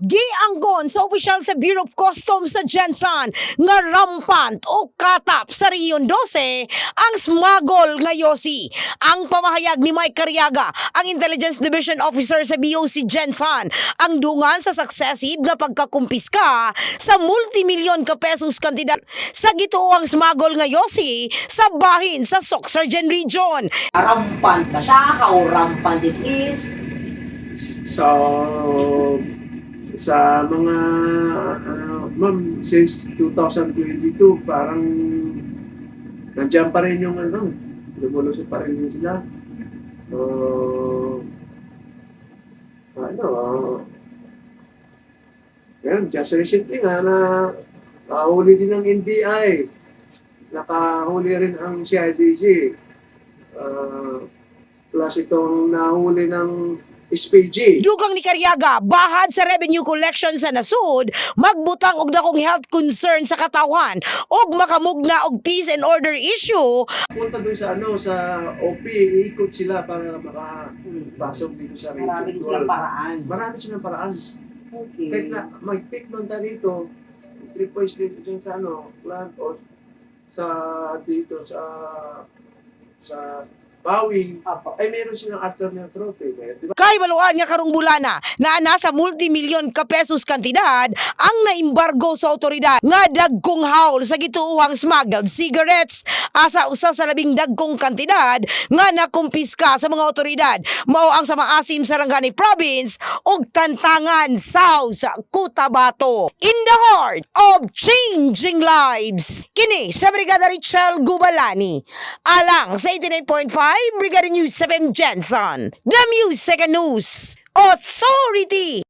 Gianggon sa opisyal sa Bureau of Customs sa Jensan nga rampant o katap sa Rehiyon 12 ang smuggle nga yosi. Ang pamahayag ni Mike Cariaga, ang Intelligence Division Officer sa BOC Jensan, ang dungan sa successive nga pagkakumpiska sa multimilyon ka pesos kantidad sa gituong smuggle nga yosi sa bahin sa Sorsogon Region. Rampant ba siya? How rampant it is? So, sa mga, ma'am, since 2022, parang nandiyan pa rin yung lumulusot pa rin yung sila. Yan, just recently nga na nahuli din ng NBI, nakahuli rin ang CIDG, plus itong nahuli ng SPG. Dugang ni Cariaga, bahad sa revenue collection sa nasud, magbutang og dakong health concern sa katawan og makamugna og peace and order issue. Punta doon sa sa OP, iikot sila para makapasok dito sa region. Marami din silang paraan. Marami silang paraan. Okay. Kahit na mag-pick doon tayo dito, 3 points dito dyan sa plant or sa dito sa Bawing, Apo. ay meron silang alternate route, di ba? Kay baluan nga karong bulana na nasa multimilyon ka pesos kantidad ang naimbargo sa otoridad nga dagkong haul sa gituuhang smuggled cigarettes asa usa sa labing dagkong kantidad nga nakumpiska sa mga otoridad mao ang sa Maasim Sarangani Province ug Tantangan South Cotabato. In the heart of changing lives, kini sa Brigada Richel Gubalani alang sa 89.5 Brigada News 7 Jensen, the Music and News Authority.